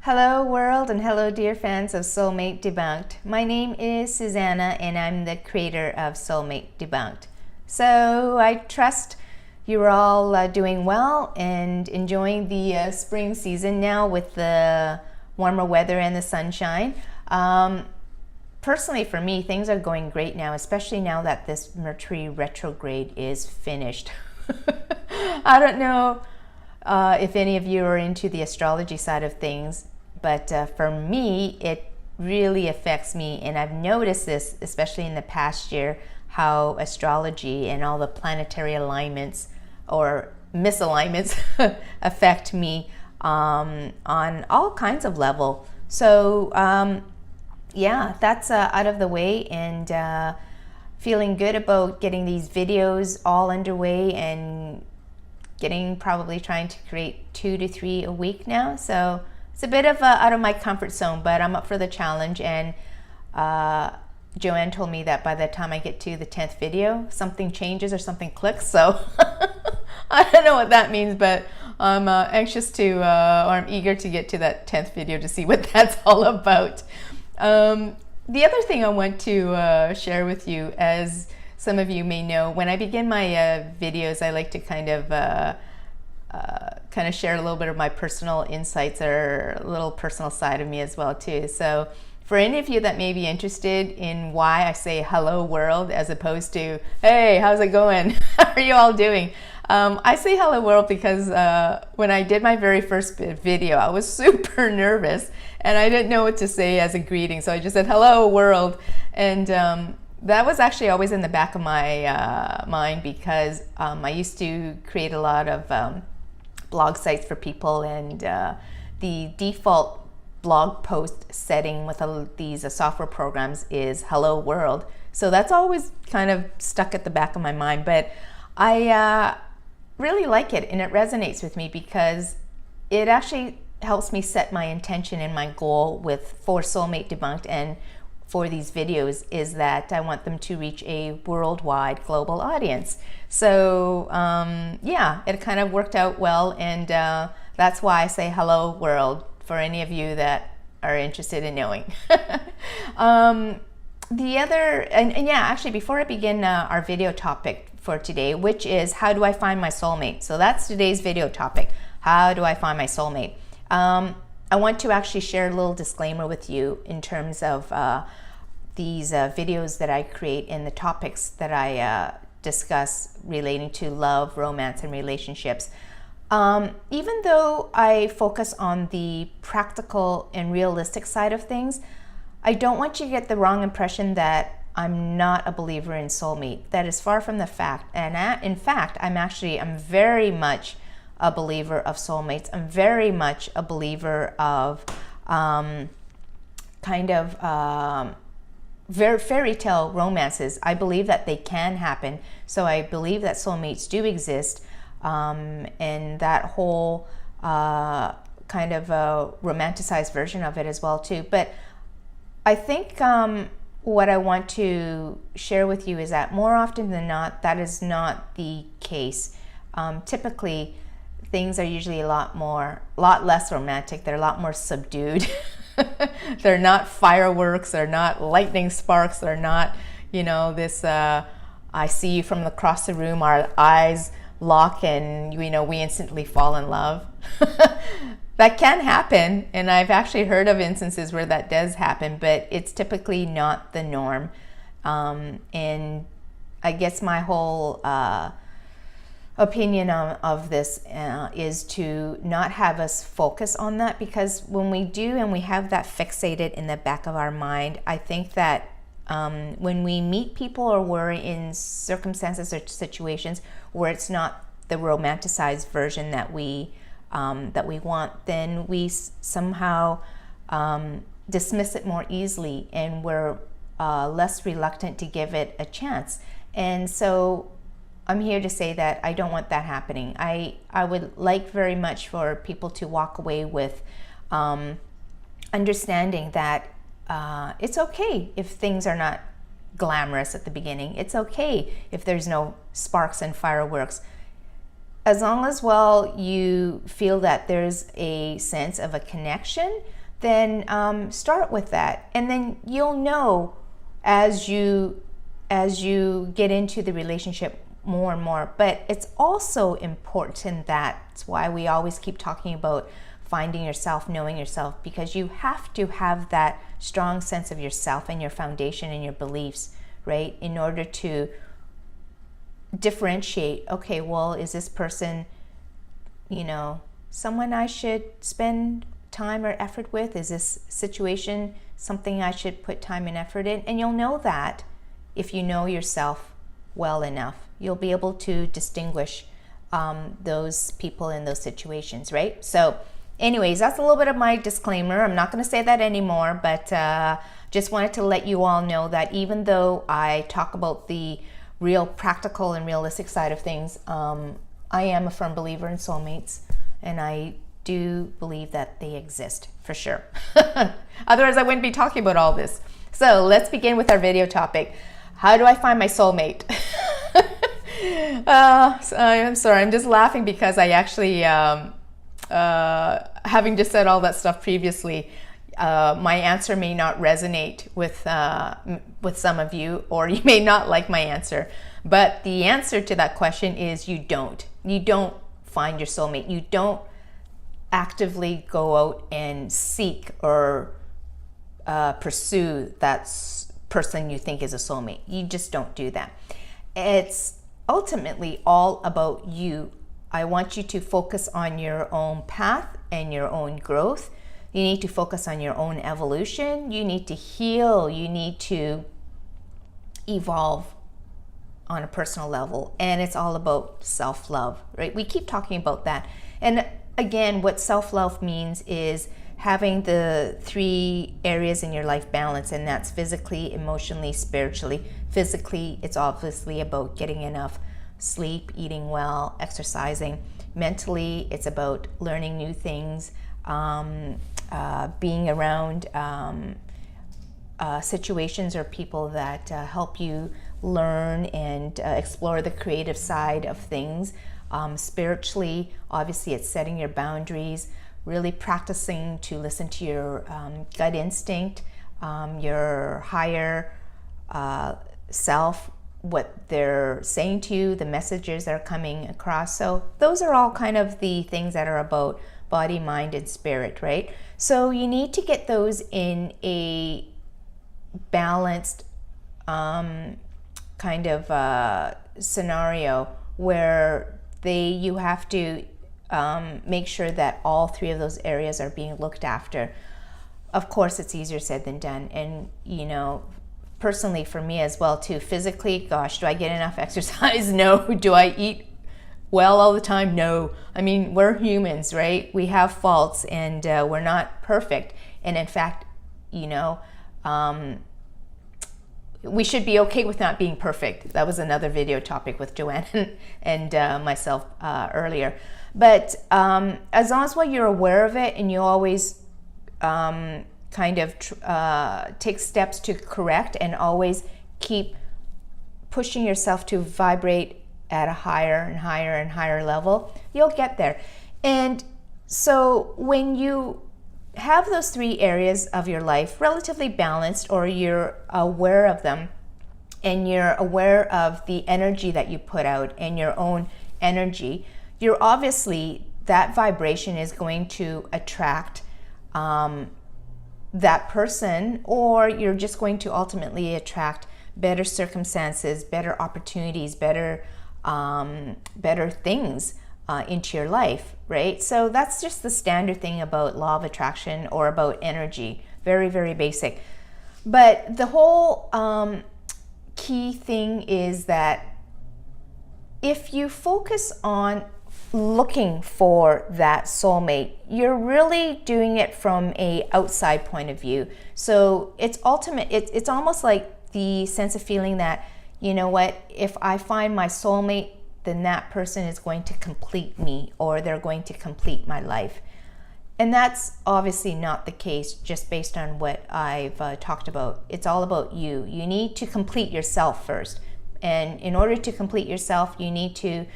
Hello world and hello dear fans of Soul Mate Debunked. My name is Susanna and I'm the creator of Soul Mate Debunked. So I trust you're all doing well and enjoying the spring season now with the warmer weather and the sunshine. Personally for me, things are going great now, especially now that this Mercury retrograde is finished. I don't know if any of you are into the astrology side of things, but for me, it really affects me. And I've noticed this, especially in the past year, how astrology and all the planetary alignments or misalignments affect me on all kinds of level. So yeah, that's out of the way, and feeling good about getting these videos all underway and probably trying to create 2 to 3 a week now. So it's a bit of out of my comfort zone, but I'm up for the challenge. And Joanne told me that by the time I get to the 10th video, something changes or something clicks. So I don't know what that means, but I'm anxious to, or I'm eager to get to that 10th video to see what that's all about. The other thing I want to share with you, as some of you may know, when I begin my videos, I like to kind of share a little bit of my personal insights or a little personal side of me as well too. So for any of you that may be interested in why I say hello world as opposed to hey, how's it going? How are you all doing? I say hello world because when I did my very first video, I was super nervous and I didn't know what to say as a greeting. So I just said hello world. And that was actually always in the back of my mind because I used to create a lot of blog sites for people, and the default blog post setting with these software programs is hello world. So that's always kind of stuck at the back of my mind, but I really like it and it resonates with me because it actually helps me set my intention and my goal for Soul Mate Debunked and for these videos is that I want them to reach a worldwide global audience. So yeah, it kind of worked out well, and that's why I say hello world for any of you that are interested in knowing. The other, and yeah, actually before I begin our video topic for today, which is how do I find my soulmate? So that's today's video topic. How do I find my soulmate? I want to actually share a little disclaimer with you in terms of these videos that I create and the topics that I discuss relating to love, romance, and relationships. Even though I focus on the practical and realistic side of things, I don't want you to get the wrong impression that I'm not a believer in soulmate. That is far from the fact. And in fact, I'm very much a believer of soulmates. I'm very much a believer of fairy tale romances. I believe that they can happen. So I believe that soulmates do exist, and that whole kind of romanticized version of it as well too. But I think what I want to share with you is that more often than not, that is not the case. Typically, things are usually a lot less romantic. They're a lot more subdued. They're not fireworks. They're not lightning sparks. They're not, this, I see you from across the room, our eyes lock and, we instantly fall in love. That can happen. And I've actually heard of instances where that does happen, but it's typically not the norm. And I guess my whole opinion of this is to not have us focus on that, because when we do and we have that fixated in the back of our mind, I think that when we meet people or we're in circumstances or situations where it's not the romanticized version that we want, then we somehow dismiss it more easily, and we're less reluctant to give it a chance. And so I'm here to say that I don't want that happening. I would like very much for people to walk away with understanding that it's okay if things are not glamorous at the beginning. It's okay if there's no sparks and fireworks. as long as, well, you feel that there's a sense of a connection, then start with that. And then you'll know as you get into the relationship more and more. But it's also important, that's why we always keep talking about finding yourself, knowing yourself, because you have to have that strong sense of yourself and your foundation and your beliefs, right, in order to differentiate, okay, well, is this person, you know, someone I should spend time or effort with? Is this situation something I should put time and effort in? And you'll know that if you know yourself well enough. You'll be able to distinguish those people in those situations, right? So anyways, that's a little bit of my disclaimer. I'm not going to say that anymore, but just wanted to let you all know that even though I talk about the real practical and realistic side of things, I am a firm believer in soulmates, and I do believe that they exist for sure. Otherwise I wouldn't be talking about all this. So let's begin with our video topic. How do I find my soulmate? I'm sorry, I'm just laughing because I actually having just said all that stuff previously, my answer may not resonate with some of you, or you may not like my answer. But the answer to that question is you don't find your soulmate. You don't actively go out and seek or pursue that person you think is a soulmate. You just don't do that. It's ultimately all about you. I want you to focus on your own path and your own growth. You need to focus on your own evolution. You need to heal. You need to evolve on a personal level. And it's all about self-love, right? We keep talking about that. And again, what self-love means is having the 3 areas in your life balanced, and that's physically, emotionally, spiritually. Physically, it's obviously about getting enough sleep, eating well, exercising. Mentally, it's about learning new things, being around situations or people that help you learn and explore the creative side of things. Spiritually, obviously, it's setting your boundaries, really practicing to listen to your gut instinct, your higher self, what they're saying to you, the messages that are coming across. So those are all kind of the things that are about body, mind, and spirit, right? So you need to get those in a balanced kind of scenario where you have to make sure that all 3 of those areas are being looked after. Of course, it's easier said than done. And, you know, personally for me as well too, physically, gosh, do I get enough exercise? No. Do I eat well all the time? No. I mean, we're humans, right? We have faults, and we're not perfect. And in fact, you know, we should be okay with not being perfect. That was another video topic with Joanne and myself earlier. But as long as you're aware of it, and you always kind of take steps to correct, and always keep pushing yourself to vibrate at a higher and higher and higher level, you'll get there. And so when you have those 3 areas of your life relatively balanced, or you're aware of them, and you're aware of the energy that you put out and your own energy, you're obviously, that vibration is going to attract that person, or you're just going to ultimately attract better circumstances, better opportunities, better things into your life, right? So that's just the standard thing about law of attraction, or about energy. Very, very basic. But the whole key thing is that if you focus on looking for that soulmate, you're really doing it from a outside point of view. So it's almost like the sense of feeling that, you know what, if I find my soulmate, then that person is going to complete me, or they're going to complete my life. And that's obviously not the case, just based on what I've talked about. It's all about you. You need to complete yourself first. And in order to complete yourself, you need to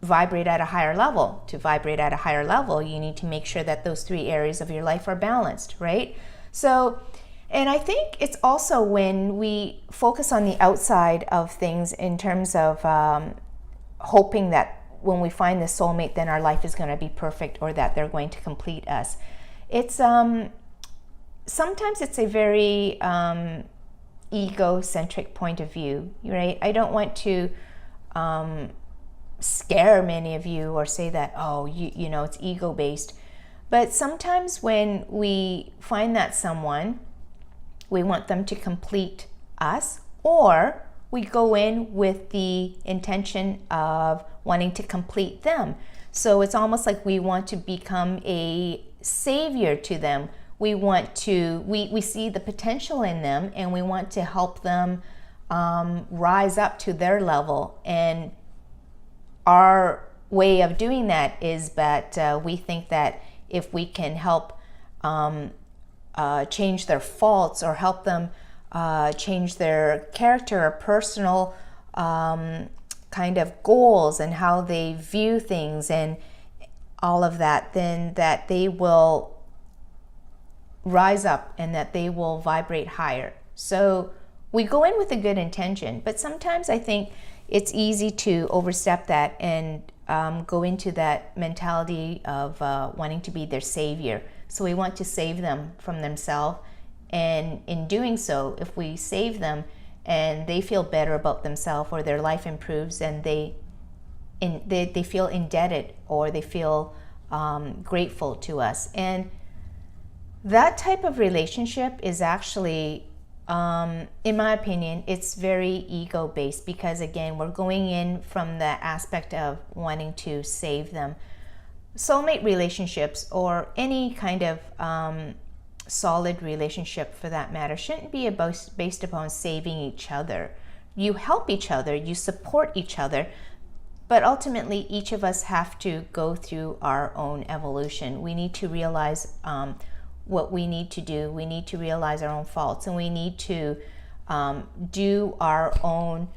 vibrate at a higher level. To vibrate at a higher level, you need to make sure that those 3 areas of your life are balanced, right? So, and I think it's also when we focus on the outside of things in terms of hoping that when we find the soulmate, then our life is going to be perfect, or that they're going to complete us. It's sometimes it's a very egocentric point of view, right? I don't want to scare many of you or say that, oh, you know, it's ego based. But sometimes when we find that someone, we want them to complete us, or we go in with the intention of wanting to complete them. So it's almost like we want to become a savior to them. We want to, we see the potential in them, and we want to help them rise up to their level. And our way of doing that is that we think that if we can help change their faults, or help them change their character or personal kind of goals and how they view things and all of that, then that they will rise up and that they will vibrate higher. So we go in with a good intention, but sometimes I think it's easy to overstep that and go into that mentality of wanting to be their savior. So we want to save them from themselves, and in doing so, if we save them and they feel better about themselves, or their life improves, and they feel indebted, or they feel grateful to us. And that type of relationship is actually, in my opinion, it's very ego-based, because again, we're going in from the aspect of wanting to save them. Soulmate relationships, or any kind of solid relationship for that matter, shouldn't be based upon saving each other. You help each other, you support each other, but ultimately each of us have to go through our own evolution. We need to realize what we need to do. We need to realize our own faults, and we need to do our own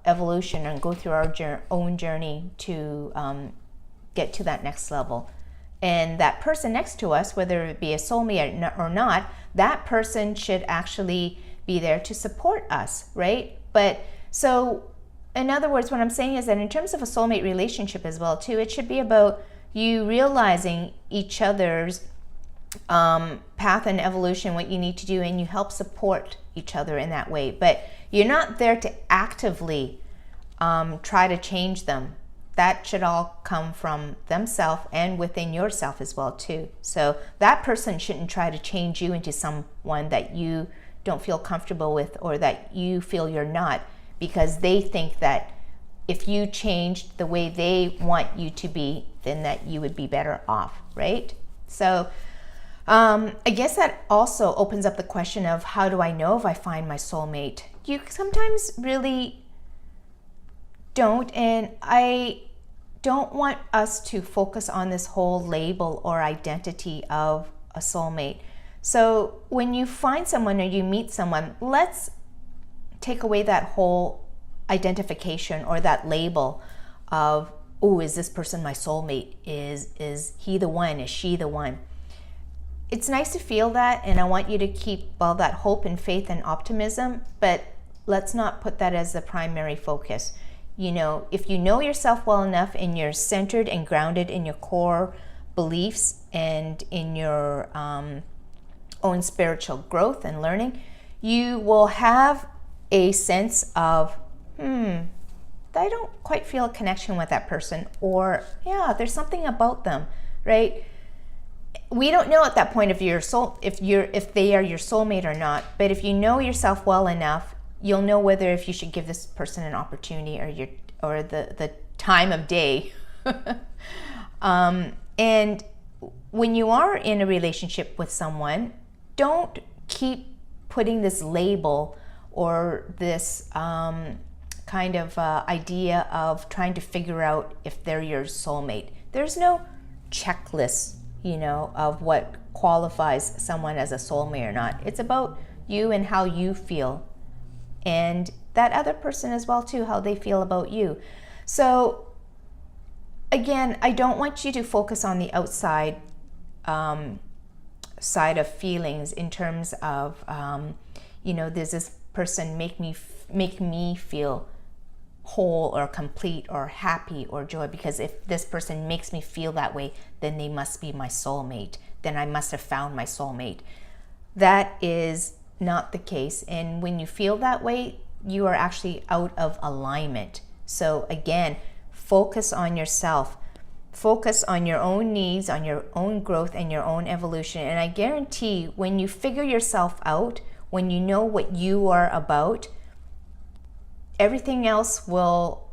evolution and go through our own journey to get to that next level. And that person next to us, whether it be a soulmate or not, that person should actually be there to support us, right? But so, in other words, what I'm saying is that in terms of a soulmate relationship as well too, it should be about you realizing each other's path and evolution, what you need to do, and you help support each other in that way. But you're not there to actively try to change them. That should all come from themselves and within yourself as well too. So that person shouldn't try to change you into someone that you don't feel comfortable with, or that you feel you're not, because they think that if you changed the way they want you to be, then that you would be better off, right? So I guess that also opens up the question of, how do I know if I find my soulmate? You sometimes really don't, and I don't want us to focus on this whole label or identity of a soulmate. So when you find someone or you meet someone, let's take away that whole identification or that label of, oh, is this person my soulmate? Is he the one? Is she the one? It's nice to feel that, and I want you to keep all that hope and faith and optimism, but let's not put that as the primary focus. You know, if you know yourself well enough and you're centered and grounded in your core beliefs and in your own spiritual growth and learning, you will have a sense of, I don't quite feel a connection with that person, or yeah, there's something about them, right? We don't know at that point if they are your soulmate or not, but if you know yourself well enough, you'll know whether if you should give this person an opportunity or the time of day. And when you are in a relationship with someone, don't keep putting this label or this kind of idea of trying to figure out if they're your soulmate. There's no checklist, of what qualifies someone as a soulmate or not. It's about you and how you feel, and that other person as well too, how they feel about you. So again, I don't want you to focus on the outside side of feelings in terms of, you know, does this person make me feel whole or complete or happy or joy? Because if this person makes me feel that way, then they must be my soulmate. Then I must have found my soulmate. That is not the case. And when you feel that way, you are actually out of alignment. So again, focus on yourself. Focus on your own needs, on your own growth and your own evolution. And I guarantee when you figure yourself out, when you know what you are about, everything else will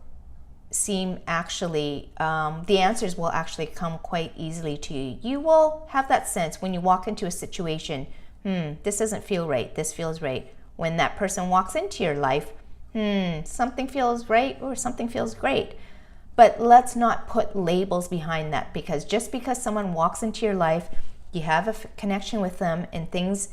seem actually, the answers will actually come quite easily to you. You will have that sense when you walk into a situation, this doesn't feel right, this feels right. When that person walks into your life, something feels right or something feels great. But let's not put labels behind that, because just because someone walks into your life, you have a connection with them and things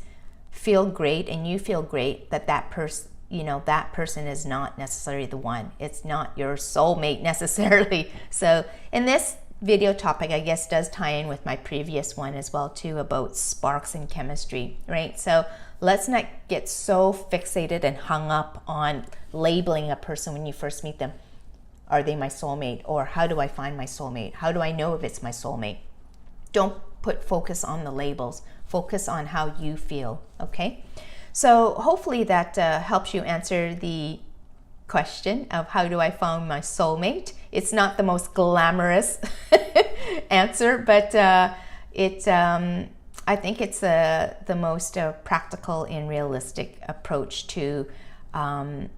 feel great and you feel great, that person, you know, that person is not necessarily the one. It's not your soulmate necessarily. So in this video topic, I guess, does tie in with my previous one as well too, about sparks in chemistry, right? So let's not get so fixated and hung up on labeling a person when you first meet them. Are they my soulmate? Or how do I find my soulmate? How do I know if it's my soulmate? Don't put focus on the labels. Focus on how you feel, okay? So hopefully that helps you answer the question of how do I find my soulmate. It's not the most glamorous answer, but I think it's the most practical and realistic approach to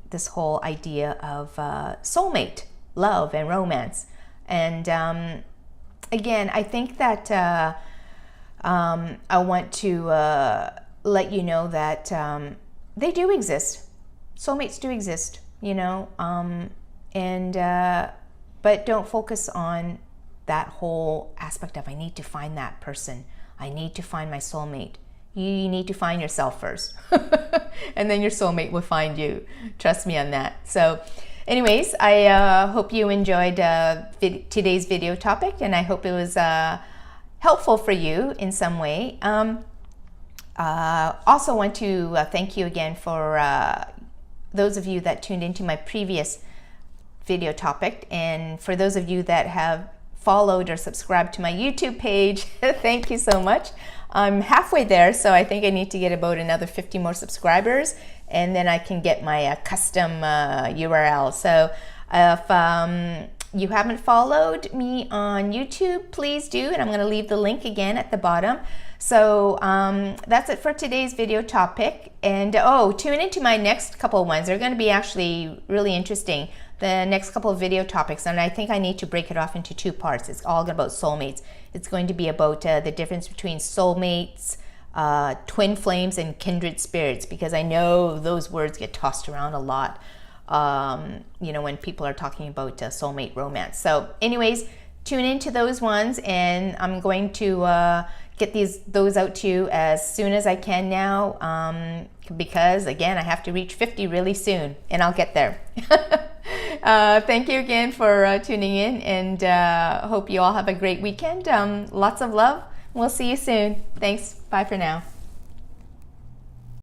this whole idea of soulmate, love, and romance. And again, I think that I want to let you know that they do exist. Soulmates do exist, you know, but don't focus on that whole aspect of I need to find that person. I need to find my soulmate. You need to find yourself first. And then your soulmate will find you. Trust me on that. So anyways, I hope you enjoyed today's video topic, and I hope it was helpful for you in some way. Also want to thank you again for those of you that tuned into my previous video topic, and for those of you that have followed or subscribed to my YouTube page, thank you so much. I'm halfway there, so I think I need to get about another 50 more subscribers, and then I can get my custom URL. So if you haven't followed me on YouTube, please do, and I'm going to leave the link again at the bottom. So that's it for today's video topic. And tune into my next couple of ones. They're going to be actually really interesting, the next couple of video topics, and I think I need to break it off into two parts. It's all about soulmates. It's going to be about the difference between soulmates, twin flames, and kindred spirits, because I know those words get tossed around a lot, you know, when people are talking about soulmate romance. So anyways, tune into those ones, and I'm going to get those out to you as soon as I can now, because again, I have to reach 50 really soon, and I'll get there. Thank you again for tuning in, and hope you all have a great weekend. Lots of love. We'll see you soon. Thanks. Bye for now.